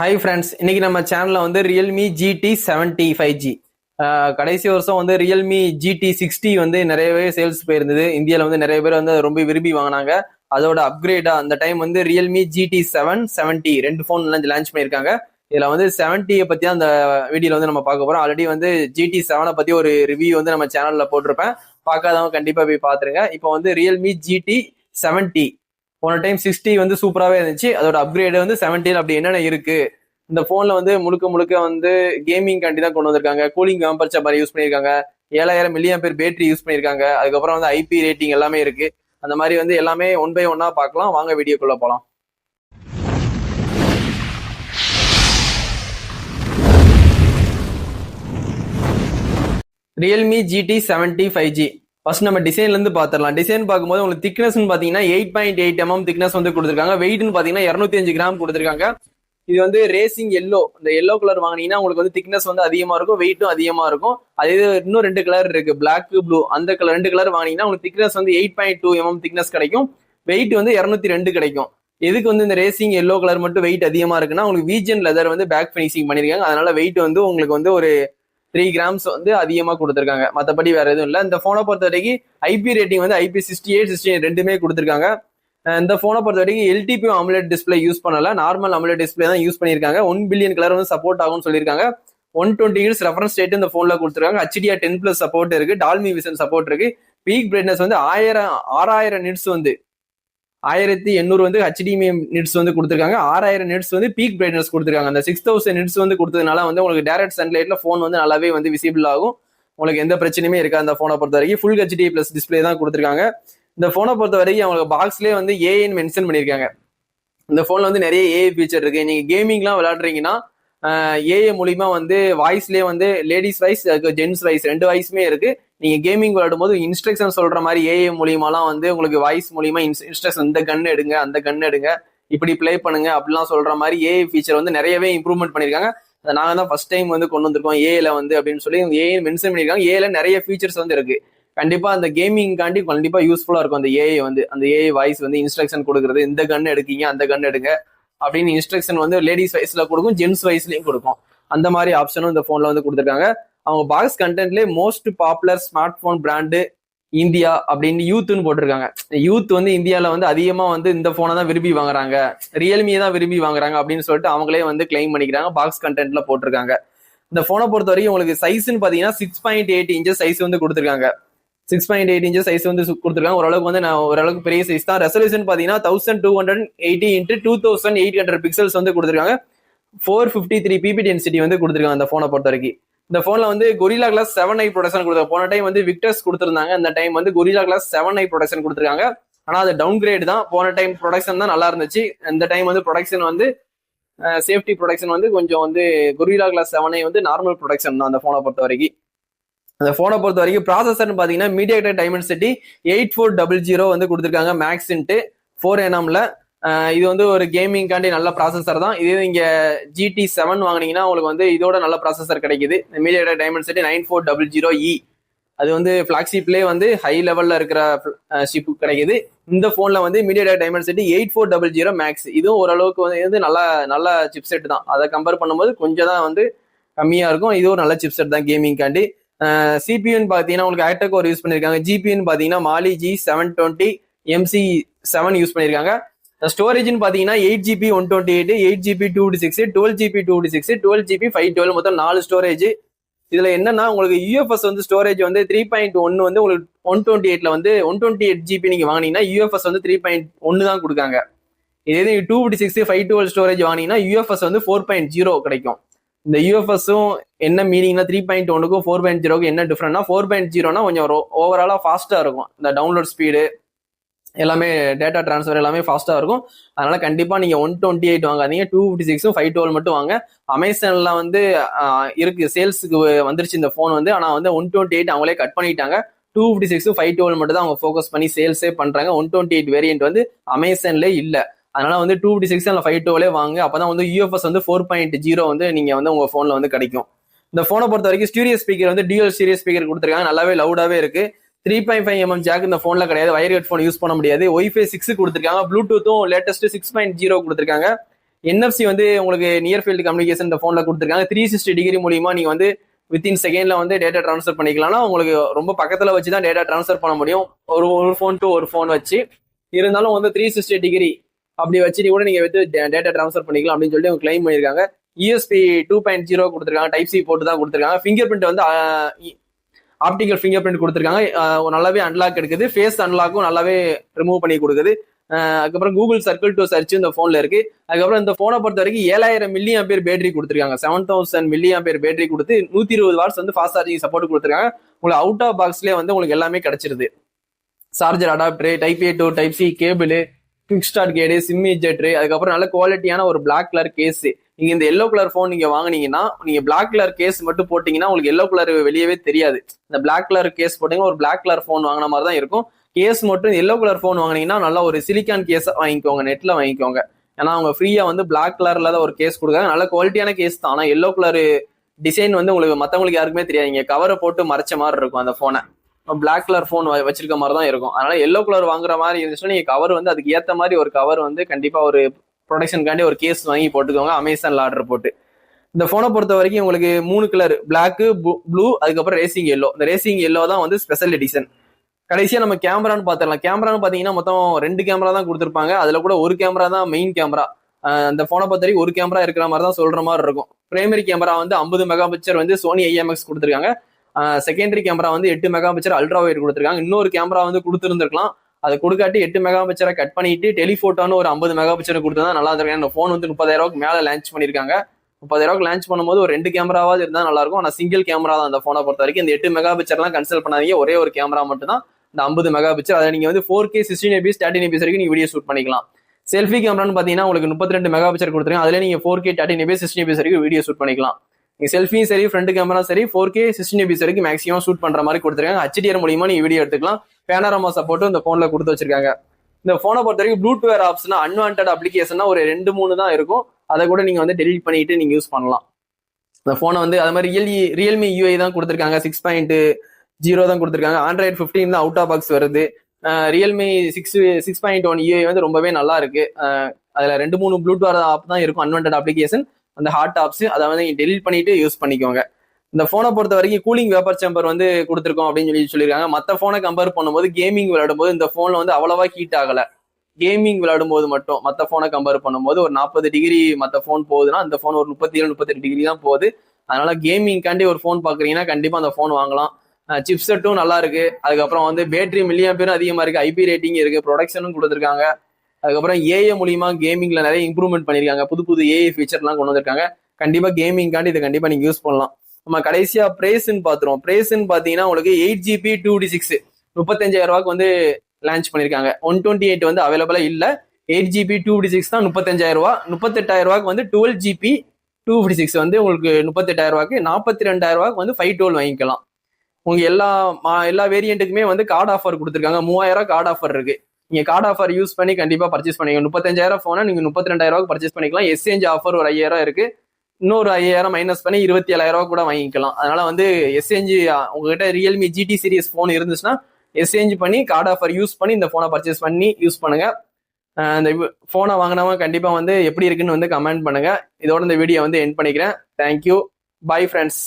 Hi friends, இன்னைக்கு நம்ம சேனல்ல வந்து ரியல்மி ஜிடி 75G கடைசி வருஷம் வந்து ரியல்மி ஜிடி 60 வந்து நிறையவே சேல்ஸ் போயிருந்தது. இந்தியாவில் வந்து நிறைய பேர் வந்து ரொம்ப விரும்பி வாங்கினாங்க. அதோட அப்கிரேடா அந்த டைம் வந்து ரியல்மி ஜிடி 770 ரெண்டு ஃபோன் லான்ச் பண்ணியிருக்காங்க. இதுல வந்து 70 பத்தி அந்த வீடியோல வந்து நம்ம பார்க்க போறோம். ஆல்ரெடி வந்து ஜிடி 7 பத்தி ஒரு ரிவ்யூ வந்து நம்ம சேனல்ல போட்டிருப்பேன். பார்க்காதவங்க கண்டிப்பா போய் பாத்துருங்க. இப்போ வந்து ரியல்மி ஜிடி 70 போன டைம் 60 வந்து சூப்பராகவே இருந்துச்சு. அதோட அப்கிரேடு வந்து 70 அப்படி என்னென்ன இருக்கு, இந்த போன்ல வந்து முழுக்க முழுக்க வந்து கேமிங் காண்டி தான் கொண்டு வந்திருக்காங்க. கூலிங் காம்பர்ச்சர் மாதிரி யூஸ் பண்ணியிருக்காங்க. 7000 மில்லியம் பேர் பேட்டரி யூஸ் பண்ணியிருக்காங்க. அதுக்கப்புறம் வந்து ஐபி ரேட்டிங் எல்லாமே இருக்கு. அந்த மாதிரி வந்து எல்லாமே ஒன் பை ஒன்னா பார்க்கலாம். வாங்க வீடியோக்குள்ள போலாம். ரியல்மி ஜிடி 75G ஃபர்ஸ்ட் நம்ம டிசைன்ல இருந்து பாத்திரலாம். டிசைன் பார்க்கும்போது உங்களுக்கு திக்னஸ் பாத்தீங்கன்னா 8.8 mm திக்னஸ் வந்து கொடுத்துருக்காங்க. வெயிட்னு பாத்தீங்கன்னா 205 கிராம் கொடுத்துருக்காங்க. இது வந்து ரேசிங் எல்லோ, இந்த எல்லோ கலர் வாங்கினீங்கன்னா உங்களுக்கு வந்து திக்னஸ் வந்து அதிகமா இருக்கும், வெயிட்டும் அதிகமா இருக்கும். அதே இன்னும் ரெண்டு கலர் இருக்கு, பிளாக் ப்ளூ, அந்த கலர் ரெண்டு கலர் வாங்கினீங்கன்னா உங்களுக்கு திக்னஸ் வந்து 8.2 mm திக்னஸ் கிடைக்கும். வெயிட் வந்து 202 கிடைக்கும். எதுக்கு வந்து இந்த ரேசிங் எல்லோ கலர் மட்டும் வெயிட் அதிகமா இருக்குன்னா, உங்களுக்கு வீஜன் லெதர் வந்து பேக் ஃபினிஷிங் பண்ணிருக்காங்க. அதனால வெயிட் வந்து உங்களுக்கு வந்து ஒரு 3 கிராம்ஸ் வந்து அதிகமா கொடுத்துருக்காங்க. மற்றபடி வேற எதுவும் இல்லை. இந்த போனை பொறுத்த வரைக்கும் ஐபி ரேட்டிங் வந்து IP68, 68 ரெண்டுமே கொடுத்துருக்காங்க. இந்த போனை பொறுத்த வரைக்கும் எல்டிபி AMOLED டிஸ்பிளே யூஸ் பண்ணல, நார்மல் AMOLED டிஸ்பிளே தான் யூஸ் பண்ணியிருக்காங்க. 1 பில்லியன் கலர் வந்து சப்போர்ட் ஆகும்னு சொல்லியிருக்காங்க. 120 Hz ரெஃபரன்ஸ் ரேட் இந்த போன்ல கொடுத்துருக்காங்க. HDR10+ சப்போர்ட் இருக்கு, டால்மி விஷன் சப்போர்ட் இருக்கு. பீக் பிரைட்னஸ் வந்து 6000 நிட்ஸ் வந்து 1800 வந்து HDMI நிட்ஸ் வந்து கொடுத்துருக்காங்க. 6000 நிட்ஸ் வந்து பீக் பிரைட்னஸ் கொடுத்துருக்காங்க. அந்த 6000 நிட்ஸ் வந்து கொடுத்ததுனால வந்து உங்களுக்கு டைரக்ட் சன்லைட்ல போன் வந்து நல்லாவே வந்து விசிபிள் ஆகும். உங்களுக்கு எந்த பிரச்சனையுமே இருக்கா. அந்த போனை பொறுத்த வரைக்கும் ஃபுல் HD+ டிஸ்பிளே தான் கொடுத்துருக்காங்க. இந்த போனை பொறுத்த வரைக்கும் அவங்களுக்கு பாக்ஸ்லேயே வந்து ஏஐன்னு மென்ஷன் பண்ணியிருக்காங்க. இந்த போன்ல வந்து நிறைய ஏஐ ஃபீச்சர் இருக்கு. நீங்க கேமிங்லாம் விளையாடுறீங்கன்னா ஏஐ மூலியமா வந்து வாய்ஸ்லேயே வந்து லேடிஸ் வாய்ஸ், ஜென்ஸ் வாய்ஸ் ரெண்டு வாய்ஸுமே இருக்கு. நீங்க கேமிங் விளையாடும் போது இன்ஸ்ட்ரக்ஷன் சொல்ற மாதிரி ஏஐ மூலியமாலாம் வந்து உங்களுக்கு வாய்ஸ் மூலியமா இன்ஸ்ட்ரக்ஷன், இந்த கன் எடுங்க, அந்த கன் எடுங்க, இப்படி பிளே பண்ணுங்க அப்படிலாம் சொல்ற மாதிரி ஏஐ ஃபீச்சர் வந்து நிறையவே இம்ப்ரூவ்மெண்ட் பண்ணிருக்காங்க. நாங்க தான் ஃபர்ஸ்ட் டைம் வந்து கொண்டு வந்திருக்கோம் ஏஐல வந்து அப்படின்னு சொல்லி ஏஐ மென்ஷன் பண்ணிருக்காங்க. ஏஐல நிறைய ஃபீச்சர்ஸ் வந்து இருக்கு. கண்டிப்பா அந்த கேமிங் காண்டி கண்டிப்பா யூஸ்ஃபுல்லா இருக்கும். அந்த ஏஐ வந்து அந்த ஏஐ வாய்ஸ் வந்து இன்ஸ்ட்ரக்ஷன் கொடுக்குறது, இந்த கன் எடுக்கீங்க, அந்த கன் எடுங்க அப்படின்னு இன்ஸ்ட்ரக்ஷன் வந்து லேடிஸ் வைஸ்ல கொடுக்கும், ஜென்ஸ் வைஸ்லயும் கொடுக்கும். அந்த மாதிரி ஆப்ஷனும் இந்த போன்ல வந்து கொடுத்துருக்காங்க. அவங்க பாக்ஸ் கண்டென்ட்லேயே most popular smartphone brand India அப்படின்னு யூத்னு போட்டிருக்காங்க. யூத் வந்து இந்தியாவில் வந்து அதிகமா வந்து இந்த போனை தான் விரும்பி வாங்குறாங்க, ரியல்மியை தான் விரும்பி வாங்குறாங்க அப்படின்னு சொல்லிட்டு அவங்களே வந்து கிளைம் பண்ணிக்கிறாங்க. பாக்ஸ் கண்டென்ட்ல போட்டிருக்காங்க. இந்த போனை பொறுத்த வரைக்கும் உங்களுக்கு சைஸ்ன்னு பாத்தீங்கன்னா 6.8 இன்ச்சஸ் சைஸ் வந்து கொடுத்துருக்காங்க. 6.8 இன்ச்சஸ் சைஸ் வந்து கொடுத்துருக்காங்க. ஓரளவுக்கு வந்து ஓரளவுக்கு பெரிய சைஸ் தான். ரெசல்யூஷன் பாத்தீங்கன்னா 1280 x 2800 பிக்சல்ஸ் வந்து கொடுத்துருக்காங்க. 453 ppi டென்சிட்டி வந்து கொடுத்துருக்காங்க இந்த போனை பொறுத்த வரைக்கும். இந்த போன்ல வந்து Gorilla Glass 7i ப்ரொடக்ஷன் கொடுத்தாங்க. போன டைம் வந்து விக்டர்ஸ் கொடுத்துருந்தாங்க, இந்த டைம் வந்து Gorilla Glass 7i ப்ரொடக்ஷன் கொடுத்துருக்காங்க. ஆனா அது டவுன் கிரேட் தான். போன டைம் ப்ரொடக்ஷன் தான் நல்லா இருந்துச்சு. இந்த டைம் வந்து ப்ரொடக்ஷன் வந்து சேஃப்டி ப்ரொடக்ஷன் வந்து கொஞ்சம் வந்து Gorilla Glass 7i வந்து நார்மல் ப்ரொடக்ஷன் தான் அந்த போனை பொறுத்த வரைக்கும். அந்த போனை பொறுத்த வரைக்கும் ப்ராசஸர்னு பாத்தீங்கன்னா MediaTek Dimensity 8400 வந்து கொடுத்துருக்காங்க. மேக்ஸ்ன்ட்டு 4nm. இது வந்து ஒரு கேமிங்காண்டி நல்ல ப்ராசஸர் தான். இதே நீங்க ஜிடி 7 வாங்கினீங்கன்னா உங்களுக்கு வந்து இதோட நல்ல ப்ராசஸர் கிடைக்குது. MediaTek Dimensity 9400E. அது வந்து ஃபிளாக்ஷிப்லேயே வந்து ஹை லெவல்ல இருக்கிற ஷிப் கிடைக்குது. இந்த போன்ல வந்து MediaTek Dimensity 8400 மேக்ஸ். இதுவும் ஓரளவுக்கு வந்து நல்ல சிப்செட் தான். அதை கம்பேர் பண்ணும்போது கொஞ்சம் தான் வந்து கம்மியா இருக்கும். இதுவும் நல்ல சிப்செட் தான் கேமிங்காண்டி. சிபியூன்னு பாத்தீங்கன்னா உங்களுக்கு ஆக்டா கோர் யூஸ் பண்ணிருக்காங்க. ஜிபின்னு பாத்தீங்கன்னா Mali G720 MC7 யூஸ் பண்ணிருக்காங்க. ஸ்டோரேஜ்னு பாத்தீங்கன்னா 8GB 128, 8GB 256, 12GB 256, 12GB 512, மொத்தம் 4 ஸ்டோரேஜ். இதுல என்னன்னா உங்களுக்கு UFS வந்து ஸ்டோரேஜ் வந்து 3.1 வந்து உங்களுக்கு 128ல வந்து 128GB நீங்க வாங்கினீங்கன்னா UFS வந்து 3.1 தான் கொடுக்காங்க. இதே 256, 512 ஸ்டோரேஜ் வாங்கினீங்கன்னா UFS வந்து 4.0 கிடைக்கும். இந்த UFSும் என்ன மீனிங்னா 3.1க்கும் 4.0க்கும் என்ன டிஃபரெண்ட்னா 4.0னா கொஞ்சம் ஓவராலா ஃபாஸ்டா இருக்கும். இந்த டவுன்லோட் ஸ்பீடு எல்லாமே, டேட்டா டிரான்ஸ்ஃபர் எல்லாமே ஃபாஸ்டா இருக்கும். அதனால கண்டிப்பா நீங்க 128 வாங்காதீங்க, 256ம் 512 மட்டும் வாங்க. அமேசான்ல வந்து இருக்கு, சேல்ஸுக்கு வந்துருச்சு இந்த போன் வந்து. ஆனா வந்து 128 அவங்களே கட் பண்ணிட்டாங்க. 256 512 மட்டும் தான் அவங்க ஃபோக்கஸ் பண்ணி சேல்ஸே பண்றாங்க. 128 வேரியன்ட் வந்து அமேசான்ல இல்ல. அதனால வந்து 256 அல்ல 512 வாங்க. அப்பதான் வந்து UFS வந்து 4.0 வந்து நீங்க வந்து உங்க போன்ல வந்து கிடைக்கும். இந்த போனை பொறுத்த வரைக்கும் ஸ்டீரியோ ஸ்பீக்கர் வந்து டியூயல் ஸ்டீரியோ ஸ்பீக்கர் கொடுத்துருக்காங்க. நல்லாவே லவுடாவே இருக்கு. 3.5mm ஜாக் இந்த போன்ல கிடையாது. வயர் ஹெட்ஃபோன் யூஸ் பண்ண முடியாது. Wi-Fi 6 கொடுத்துருக்காங்க. ப்ளூடூத்தும் லேட்டஸ்ட் 6.0 கொடுத்துருக்காங்க. NFC வந்து உங்களுக்கு நியர் ஃபீல்டு கம்யூனிகேஷன் இந்த போன்ல கொடுத்துருக்காங்க. 360 டிகிரி மூலியமா நீங்க வந்து வித்தின் செகண்ட்ல வந்து டேட்டா டிரான்ஸ்ஃபர் பண்ணிக்கலாம்னா உங்களுக்கு ரொம்ப பக்கத்துல வச்சுதான் டேட்டா டிரான்ஸ்ஃபர் பண்ண முடியும். ஒரு ஃபோன் டு ஒரு ஃபோன் வச்சு இருந்தாலும் வந்து 360 டிகிரி அப்படி வச்சுட்டு கூட நீங்க வந்து டேட்டா டிரான்ஸ்ஃபர் பண்ணிக்கலாம் அப்படின்னு சொல்லிட்டு அவங்க கிளைம் பண்ணியிருக்காங்க. USB 2.0 கொடுத்துருக்காங்க. டைப் சி போட்டு தான் கொடுத்துருக்காங்க. ஃபிங்கர் பிரிண்ட் வந்து ஆப்டிகல் ஃபிங்கர் பிரிண்ட் கொடுத்துருக்காங்க. நல்லாவே அன்லாக் எடுக்குது. ஃபேஸ் அன்லாக்கும் நல்லாவே ரிமூவ் பண்ணி கொடுக்குது. அதுக்கப்புறம் கூகுள் சர்க்கிள் டு சர்ச் இந்த போன்ல இருக்கு. அதுக்கப்புறம் இந்த போனை பொறுத்த வரைக்கும் 7000 மில்லி ஆம்பியர் பேட்டரி கொடுத்துருக்காங்க. 7000 மில்லி ஆம்பியர் பேட்டரி கொடுத்து 120 வாட்ஸ் வந்து ஃபாஸ்ட் சார்ஜிங் சப்போர்ட் கொடுத்துருக்காங்க. உங்களுக்கு அவுட் ஆஃப் பாக்ஸ்லேயே வந்து உங்களுக்கு எல்லாமே கிடைச்சிருது. Charger adapter, type A to type C cable, quick start guide, SIM ejector, அதுக்கப்புறம் நல்ல குவாலிட்டியான ஒரு பிளாக் கலர் கேஸ். நீங்க இந்த எல்லோ கலர் போன் நீங்க வாங்கினீங்கன்னா நீங்க பிளாக் கலர் கேஸ் மட்டும் போட்டீங்கன்னா உங்களுக்கு எல்லோ கலர் வெளியவே தெரியாது. இந்த பிளாக் கலர் கேஸ் போட்டீங்கன்னா ஒரு பிளாக் கலர் போன் வாங்கின மாதிரி தான் இருக்கும். கேஸ் மட்டும் எல்லோ கலர் போன் வாங்கினீங்கன்னா நல்லா ஒரு சிலிக்கான் கேஸ் வாங்கிக்கோங்க, நெட்ல வாங்கிக்கோங்க. ஏன்னா அவங்க ஃப்ரீயா வந்து பிளாக் கலர்ல தான் ஒரு கேஸ் கொடுக்காங்க. நல்ல குவாலிட்டியான கேஸ் தான். ஆனா எல்லோ கலர் டிசைன் வந்து உங்களுக்கு மத்தவங்களுக்கு யாருக்குமே தெரியாது. கவரை போட்டு மறைச்ச மாதிரி இருக்கும் அந்த போனை. பிளாக் கலர் போன் வச்சிருக்க மாதிரி தான் இருக்கும். அதனால எல்லோ கலர் வாங்குற மாதிரி இருந்துச்சுன்னா நீங்க கவர் வந்து அதுக்கு ஏத்த மாதிரி ஒரு கவர் வந்து கண்டிப்பா ஒரு ப்ரொடக்ஷனுக்காண்டி ஒரு கேஸ் வாங்கி போட்டுக்கோங்க. அமேசான்ல ஆர்டர் போட்டு. இந்த போனை பொறுத்த வரைக்கும் உங்களுக்கு 3 கலர், பிளாக், ப்ளூ, அதுக்கப்புறம் ரேசிங் எல்லோ. இந்த ரேசிங் எல்லோ தான் வந்து ஸ்பெஷல் எடிஷன். கடைசியா நம்ம கேமரான்னு பாத்திரலாம். கேமரான்னு பாத்தீங்கன்னா மொத்தம் 2 கேமரா தான் கொடுத்துருப்பாங்க. அதுல கூட ஒரு கேமரா தான் மெயின் கேமரா. அந்த போனை பொறுத்த வரைக்கும் ஒரு கேமரா இருக்கிற மாதிரி தான் சொல்ற மாதிரி இருக்கும். பிரைமரி கேமரா வந்து 50 மெகா பிக்சர் வந்து சோனி IMX கொடுத்துருக்காங்க. செகண்டரி கேமரா வந்து 8 மெகா பிக்சர் அல்ட்ரா வைட் கொடுத்துருக்காங்க. இன்னொரு கேமரா வந்து கொடுத்துருந்துருக்கலாம். அதை கொடுக்காட்டி 8 மெகா பிக்சரை கட் பண்ணிட்டு டெலிஃபோட்டோன்னு ஒரு 50 மெகா பிக்சர் கொடுத்தா நல்லா இருக்கும். இந்த போன் வந்து 30,000 மேல லான்ச் பண்ணிருக்காங்க. 30,000 லான்ச் பண்ணும்போது ஒரு 2 கேமராவாவது இருந்தா நல்லா இருக்கும். ஆனா சிங்கிள் கேமரா தான் அந்த போனை பொறுத்த வரைக்கும். இந்த 8 மெகா பிக்சர்லாம் கன்சல்ட் பண்ணாதீங்க. ஒரே ஒரு கேமரா மட்டும் தான் இந்த 50 மெகா பிக்சர். அதை நீங்க வந்து 4K 16 APS 13 APS வரைக்கும் நீங்க வீடியோ ஷூட் பண்ணிக்கலாம். செல்ஃபி கேமரான்னு பாத்தீங்கன்னா உங்களுக்கு 32 மெகா பிக்சர் கொடுத்துருங்க. அதுல நீங்க 4K 13 APS 16 APS வரைக்கும் வீடியோ ஷூட் பண்ணிக்கலாம். நீங்க செல்ஃபியும் சரி, ஃப்ரண்ட் கேமரா சரி, 4K 16 APS வரைக்கும் மேக்ஸிமம் ஷூட் பண்ற மாதிரி கொடுத்துருக்காங்க. HDR மூலியமா நீங்க வீடியோ எடுத்துக்கலாம். பேனராமா சப்போர்ட்டும் இந்த போன்ல கொடுத்து வச்சிருக்காங்க. இந்த போனை பொறுத்த வரைக்கும் ப்ளூடூத் ஆப்ஸ்னா அன்வான்ட் அப்ளிகேஷன் ஒரு 2-3 தான் இருக்கும். அதை கூட நீங்க வந்து டெலிட் பண்ணிட்டு நீங்க யூஸ் பண்ணலாம். இந்த போனை வந்து அது மாதிரி ரியல்மி UI தான் கொடுத்துருக்காங்க. 6.0 தான் கொடுத்துருக்காங்க. Android 15 தான் அவுட் ஆஃப் பாக்ஸ் வருது. ரியல்மி 6.1 UI வந்து ரொம்பவே நல்லா இருக்கு. அதுல 2-3 ப்ளூடூத் ஆப் தான் இருக்கும், அன்வான்ட் அப்ளிகேஷன், அந்த ஹாட் ஆப்ஸ். அதை வந்து நீங்க டெலிட் பண்ணிட்டு யூஸ் பண்ணிக்கோங்க. இந்த போனை பொறுத்த வரைக்கும் கூலிங் வேப்பர் சேம்பர் வந்து கொடுத்துருக்கோம் அப்படின்னு சொல்லியிருக்காங்க. மற்ற போனை கம்பேர் பண்ணும்போது கேமிங் விளையாடும் போது இந்த போன்ல வந்து அவ்வளவா ஹீட் ஆகல. கேமிங் விளையாடும் போது மட்டும் மற்ற போனை கம்பேர் பண்ணும்போது ஒரு 40 டிகிரி மற்ற போன் போகுதுன்னா இந்த போன் ஒரு 37-38 டிகிரி தான் போகுது. அதனால கேமிங்காண்டி ஒரு போன் பாக்குறீங்கன்னா கண்டிப்பா அந்த போன் வாங்கலாம். சிப்செட்டும் நல்லா இருக்கு. அதுக்கப்புறம் வந்து பேட்டரி மில்லியாம்பியரும் அதிகமா இருக்கு. IP ரேட்டிங் இருக்கு. ப்ரொடக்ஷனும் கொடுத்துருக்காங்க. அதுக்கப்புறம் AI மூலியமா கேமிங்ல நிறைய இம்ப்ரூவ்மெண்ட் பண்ணிருக்காங்க. புது AI ஃபீச்சர்லாம் கொண்டு வந்திருக்காங்க. கண்டிப்பா கேமிங்காண்டி இதை கண்டிப்பா நீங்க யூஸ் பண்ணலாம். நம்ம கடைசியா பிரைஸ்ன்னு பாத்துருவோம். பிரைஸ்ன்னு பாத்தீங்கன்னா உங்களுக்கு 8GB 256 35,000 ரூபாய்க்கு வந்து லான்ச் பண்ணிருக்காங்க. 128 வந்து அவைலபிளா இல்ல. 8GB 256 தான் 35,000 ரூபாய். 38,000 ரூபாய்க்கு வந்து 12GB 256 வந்து உங்களுக்கு 38,000 ரூபாய்க்கு. 42,000 ரூபாய்க்கு வந்து 512 வாங்கிக்கலாம். உங்க எல்லா வேரியண்ட்டுக்குமே வந்து கார்டு ஆஃபர் கொடுத்துருக்காங்க. 3000 கார்டு ஆஃபர் இருக்கு. நீங்க கார்டு ஆஃபர் யூஸ் பண்ணி கண்டிப்பா பர்ச்சேஸ் பண்ணிக்கலாம். 35,000 போனா நீங்க 32,000 ரூபாய்க்கு பர்ச்சேஸ் பண்ணிக்கலாம். எக்ஸ்சேஞ்ச் ஆஃபர் ஒரு 5,000 இருக்கு. இன்னொரு 5,000 மைனஸ் பண்ணி 27,000 ரூபாய் கூட வாங்கிக்கலாம். அதனால வந்து எக்ஸ்சேஞ்ச் உங்ககிட்ட ரியல்மி GT சீரிஸ் போன் இருந்துச்சுன்னா எக்ஸ்சேஞ்ச் பண்ணி கார்டு ஆஃபர் யூஸ் பண்ணி இந்த போனை பர்ச்சேஸ் பண்ணி யூஸ் பண்ணுங்க. இந்த போனை வாங்கினவங்க கண்டிப்பா வந்து எப்படி இருக்குன்னு வந்து கமெண்ட் பண்ணுங்க. இதோட இந்த வீடியோ வந்து எண்ட் பண்ணிக்கிறேன். தேங்க்யூ. Bye friends.